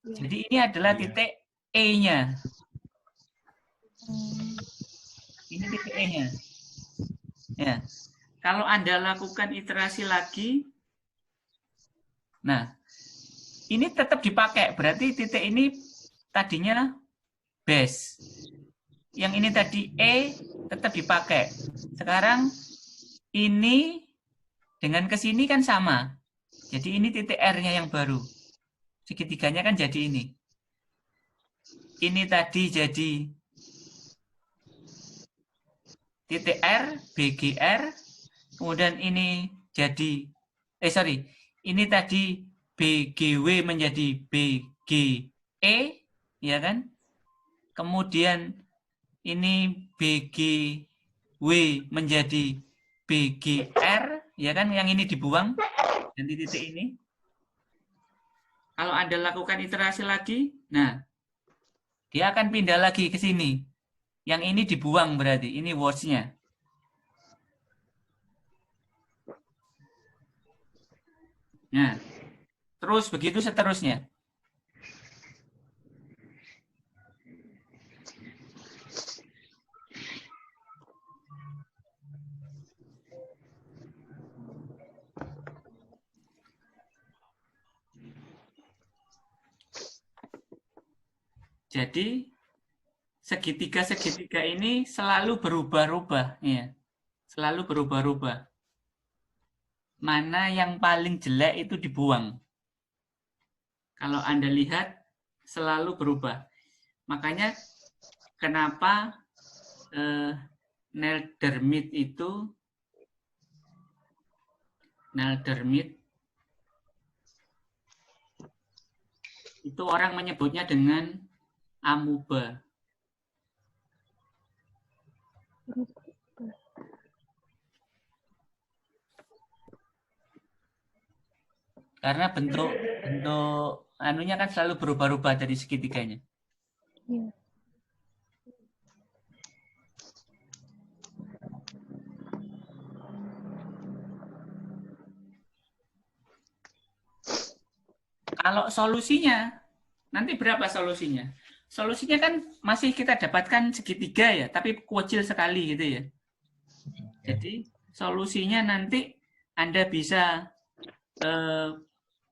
Jadi ini adalah titik E-nya. Ini titik E-nya. Ya. Kalau Anda lakukan iterasi lagi, nah, ini tetap dipakai. Berarti titik ini tadinya base. Yang ini tadi E tetap dipakai. Sekarang ini dengan kesini kan sama. Jadi ini titik R-nya yang baru. Segitiganya kan jadi ini. Ini tadi jadi titik R, BGR. Kemudian ini jadi, ini tadi BGW menjadi BGE, ya kan? Kemudian ini BGW menjadi BGR, ya kan? Yang ini dibuang, ganti titik ini. Kalau Anda lakukan iterasi lagi, nah, dia akan pindah lagi ke sini. Yang ini dibuang berarti, ini words-nya. Nah, terus begitu seterusnya. Jadi segitiga-segitiga ini selalu berubah-ubah, ya. Selalu berubah-ubah. Mana yang paling jelek itu dibuang. Kalau Anda lihat selalu berubah. Makanya kenapa Neldermit itu orang menyebutnya dengan amuba. Karena bentuk anunya kan selalu berubah-ubah dari segitiganya. Iya. Kalau solusinya, nanti berapa solusinya? Solusinya kan masih kita dapatkan segitiga ya, tapi kecil sekali gitu ya. Jadi solusinya nanti Anda bisa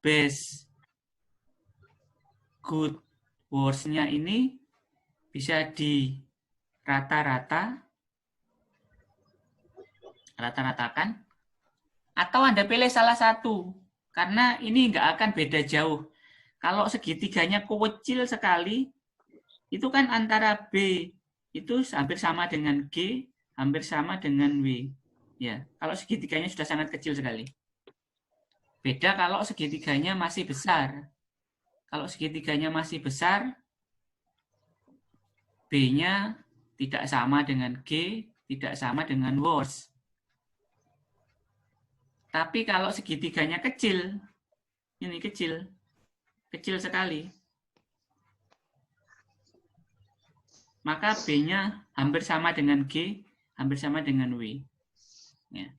base good worst-nya ini bisa di rata-ratakan, atau Anda pilih salah satu, karena ini nggak akan beda jauh. Kalau segitiganya kecil sekali, itu kan antara B itu hampir sama dengan G, hampir sama dengan W. Ya, kalau segitiganya sudah sangat kecil sekali. Beda kalau segitiganya masih besar. Kalau segitiganya masih besar, B-nya tidak sama dengan G, tidak sama dengan worst. Tapi kalau segitiganya kecil, ini kecil sekali, maka B-nya hampir sama dengan G, hampir sama dengan W. Ya.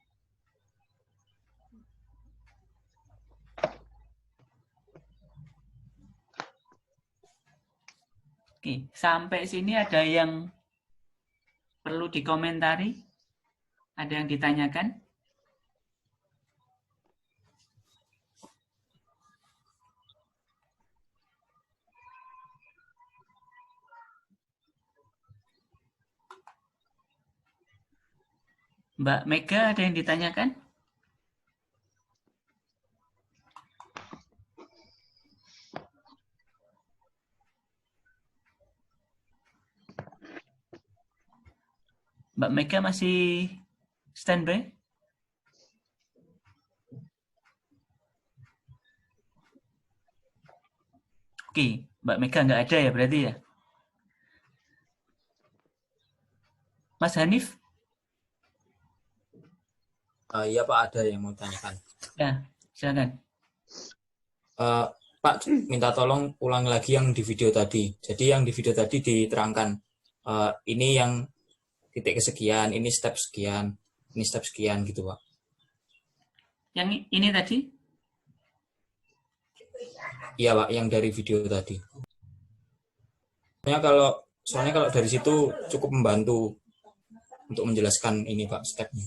Oke, sampai sini ada yang perlu dikomentari? Ada yang ditanyakan? Mbak Mega, ada yang ditanyakan? Mbak Mega masih standby? Oke, Mbak Mega nggak ada ya berarti ya? Mas Hanif? Iya Pak, ada yang mau tanyakan. Ya, silakan. Pak, minta tolong ulang lagi yang di video tadi. Jadi yang di video tadi diterangkan, ini yang titik kesekian, ini step sekian, ini step sekian gitu Pak. Yang ini tadi? Iya Pak, yang dari video tadi. Soalnya kalau dari situ cukup membantu untuk menjelaskan ini Pak, stepnya.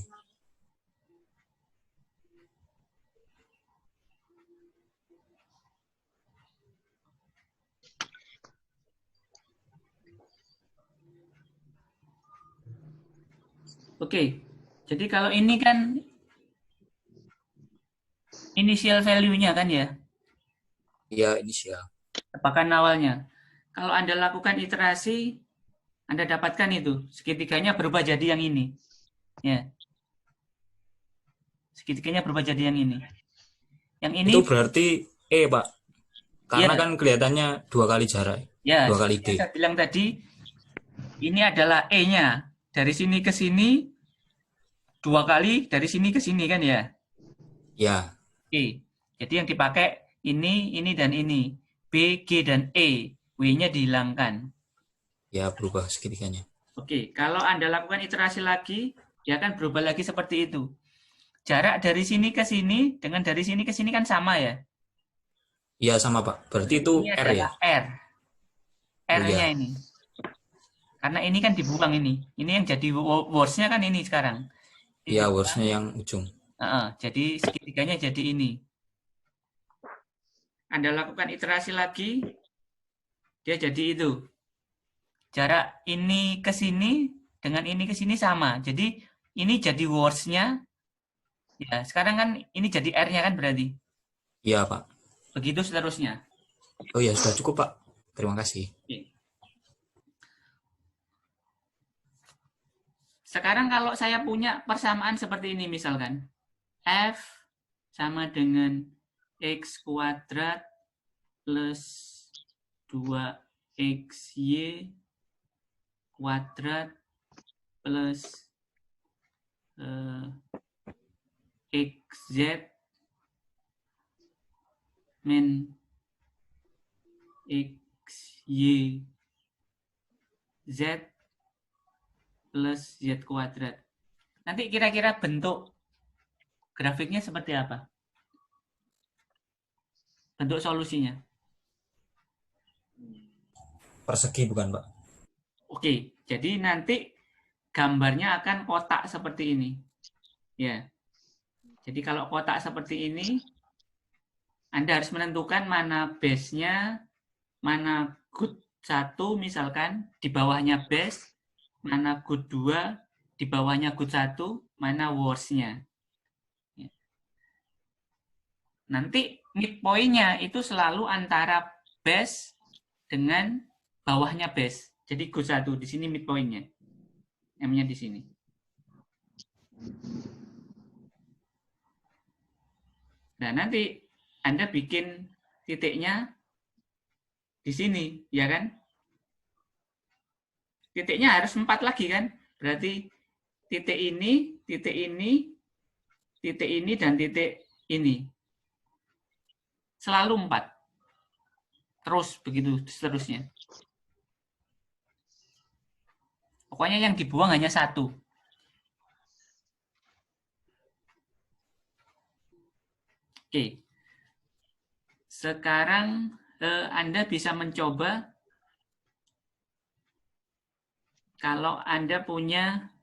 Oke, jadi kalau ini kan initial value-nya kan ya? Iya, inisial. Tebakan awalnya. Kalau Anda lakukan iterasi, Anda dapatkan itu. Segitiganya berubah jadi yang ini. Ya. Segitiganya berubah jadi yang ini. Yang ini, Itu berarti E Pak, karena ya, kan kelihatannya 2 kali jarak, ya, 2 kali seperti D. saya bilang tadi, ini adalah E-nya. Dari sini ke sini, 2 kali, dari sini ke sini kan ya? Ya, Oke. Jadi yang dipakai ini, dan ini. B, G, dan E. W-nya dihilangkan. ya berubah segitiganya. Oke, kalau Anda lakukan iterasi lagi, dia akan berubah lagi seperti itu. Jarak dari sini ke sini, dengan dari sini ke sini kan sama ya? Iya sama Pak, berarti itu Ini R ya? adalah R. Oh, R-nya iya. ini. Karena ini kan dibuang ini. Ini yang jadi words-nya kan ini sekarang. Iya, Dibuang. words-nya yang ujung. Jadi segitiganya jadi ini. Anda lakukan iterasi lagi, dia jadi itu. Jarak ini ke sini dengan ini ke sini sama. Jadi ini jadi words-nya. Ya, sekarang kan ini jadi R-nya kan berarti. Iya Pak. Begitu seterusnya. Oh ya, sudah cukup Pak. Terima kasih. Oke. Sekarang kalau saya punya persamaan seperti ini misalkan. F sama dengan X kuadrat plus 2XY kuadrat plus XZ min XY Z plus Z kuadrat. Nanti kira-kira bentuk grafiknya seperti apa? Bentuk solusinya. Persegi bukan Pak? Oke, jadi nanti gambarnya akan kotak seperti ini. Ya. Jadi kalau kotak seperti ini, Anda harus menentukan mana base-nya, mana good 1 misalkan, di bawahnya base, mana good 2, di bawahnya good 1, mana worst-nya. Ya. Nanti midpoint-nya itu selalu antara base dengan bawahnya base. Jadi good 1 di sini midpoint-nya. M-nya di sini. Nah, nanti Anda bikin titiknya di sini, ya kan? Titiknya harus 4 lagi kan? Berarti titik ini, titik ini, titik ini, dan titik ini. Selalu 4. Terus begitu seterusnya. Pokoknya yang dibuang hanya 1. Oke. Sekarang Anda bisa mencoba kalau Anda punya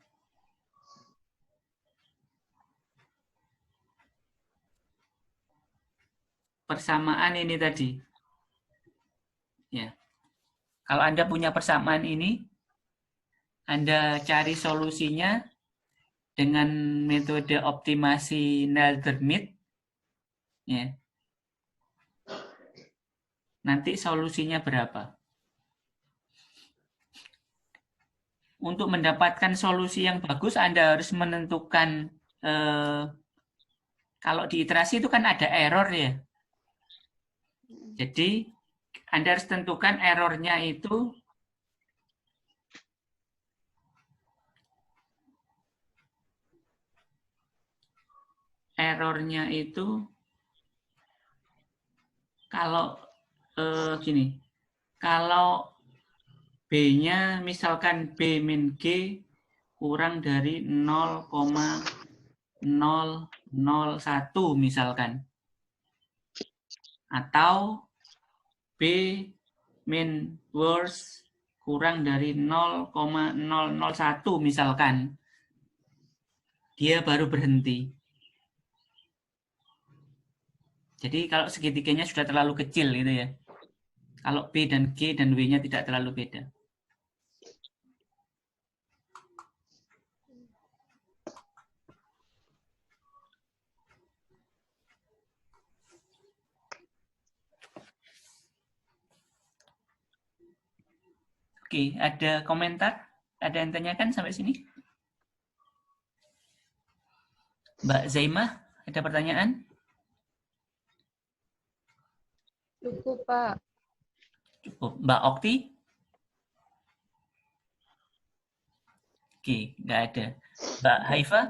persamaan ini tadi. Ya. Kalau Anda punya persamaan ini, Anda cari solusinya dengan metode optimasi Nelder-Mead. Ya. Nanti solusinya berapa? untuk mendapatkan solusi yang bagus, Anda harus menentukan, kalau di iterasi itu kan ada error ya. Jadi, Anda harus tentukan errornya itu kalau gini, kalau B-nya misalkan B min G kurang dari 0,001 misalkan. Atau B min worst kurang dari 0,001 misalkan. Dia baru berhenti. Jadi kalau segitiganya sudah terlalu kecil gitu ya. Kalau B dan G dan W-nya tidak terlalu beda. Oke, ada komentar? Ada yang tanyakan sampai sini? Mbak Zaimah, ada pertanyaan? Cukup, Pak. Cukup. Mbak Okti? Oke, nggak ada. Mbak Haifa?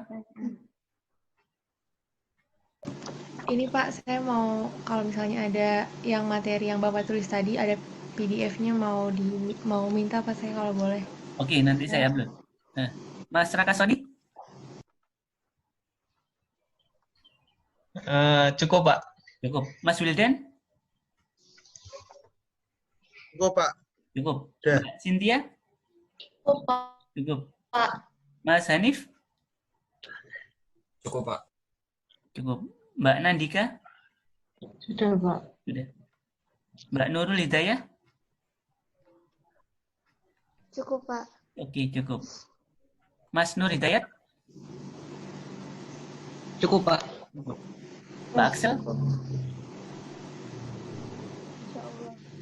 Ini Pak, saya mau kalau misalnya ada yang materi yang Bapak tulis tadi, ada PDF-nya mau minta Pak saya kalau boleh. Oke, nanti saya upload. Nah, Mas Rakasoni? Cukup, Pak. Cukup. Mas Wildan? Cukup, Pak. Cukup. Udah. Mbak Cynthia? Cukup, Pak. Cukup. Mas Hanif? Cukup, Pak. Cukup. Mbak Nandika? Sudah, Pak. Sudah. Mbak Nurul Hidayah? Cukup, Pak. Oke, cukup. Mas Nur Hidayat? Cukup, Pak. Cukup. Mbak Axel?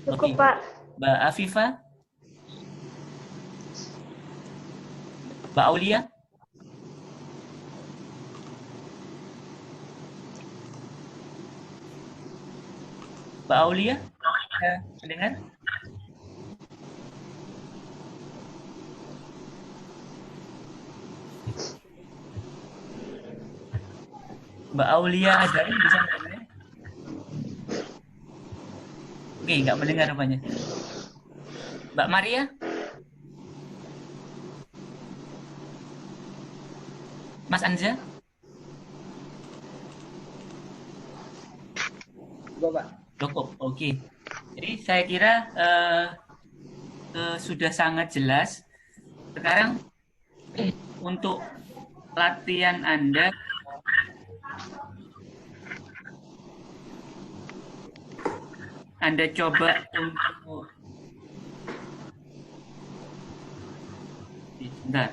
Cukup, Oke. Pak. Mbak Afifa? Mbak Aulia? Mbak Aulia? Bisa mendengar? Mbak Aulia Azari bisa mendengar? Oke, nggak mendengar rupanya. Mbak Maria? Mas Anja? Cukup, oke. Jadi saya kira sudah sangat jelas. Sekarang untuk latihan Anda, Anda coba untuk sebentar.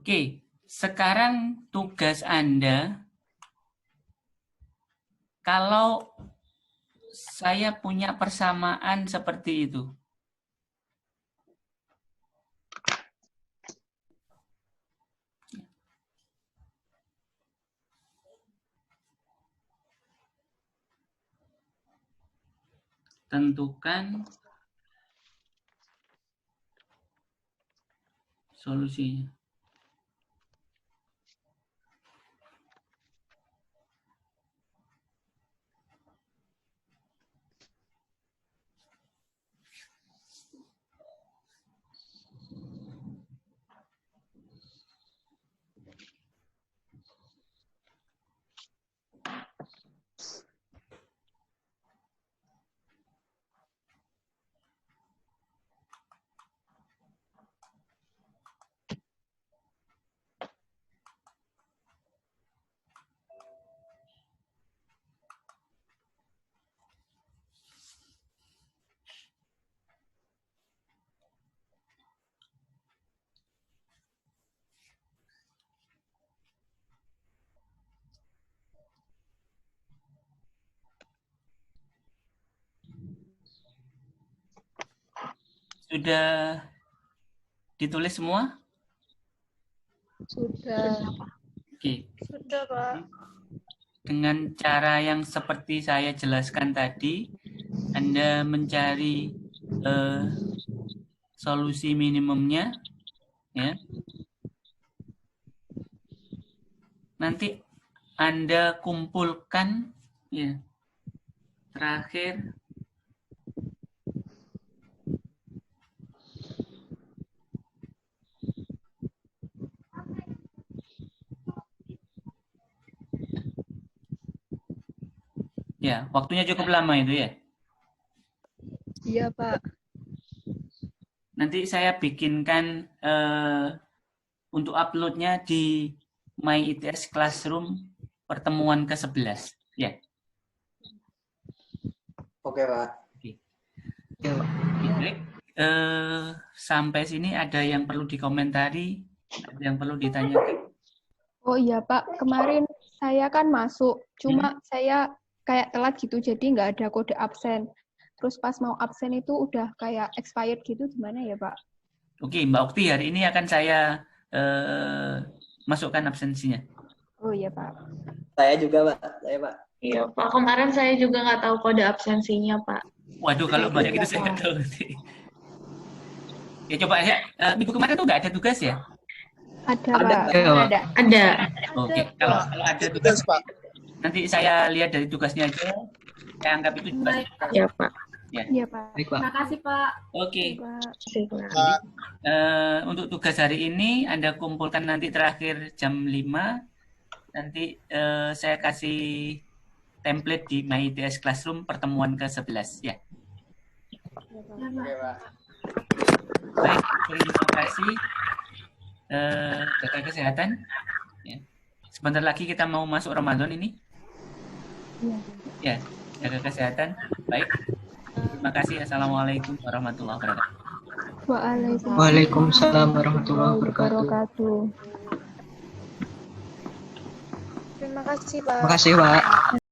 Oke, sekarang tugas Anda, kalau saya punya persamaan seperti itu. Tentukan solusinya. Sudah ditulis semua? Sudah. Oke. Sudah, Pak. Dengan cara yang seperti saya jelaskan tadi, Anda mencari solusi minimumnya, ya. Nanti Anda kumpulkan, ya. Terakhir, ya, waktunya cukup lama itu ya. Iya, Pak. Nanti saya bikinkan untuk uploadnya di My ITS Classroom pertemuan ke-11. Ya. Oke, Pak. Oke. Baik. Sampai sini ada yang perlu dikomentari, ada yang perlu ditanyakan. Oh iya Pak, kemarin saya kan masuk, cuma saya kayak telat gitu, jadi nggak ada kode absen. Terus pas mau absen itu udah kayak expired gitu, gimana ya Pak? Oke, Mbak Okti, hari ini akan saya masukkan absensinya. Oh iya Pak. Saya juga, Pak. Saya, Pak. Iya Pak, kemarin saya juga nggak tahu kode absensinya Pak. Waduh, kalau banyak itu saya nggak tahu. Ya coba ya, minggu kemarin tuh nggak ada tugas ya? Ada Ada, Pak. Pak. Ada. Oke, kalau ada tugas, Pak. Nanti saya lihat dari tugasnya aja. Saya anggap itu tugas. Iya Pak. Ya. Iya Pak. Baik, Pak. Makasih, Pak. Oke. Pak. Pak. Untuk tugas hari ini Anda kumpulkan nanti terakhir jam 5. Nanti saya kasih template di My ITS Classroom pertemuan ke-11 ya. Oke, Pak. Baik, terima kasih. Jaga kesehatan. Ya. Sebentar lagi kita mau masuk Ramadan ini. Iya. Ya, jaga kesehatan. Baik. Terima kasih. Assalamualaikum warahmatullahi wabarakatuh. Waalaikumsalam warahmatullahi wabarakatuh. Terima kasih Pak. Terima kasih, Pak.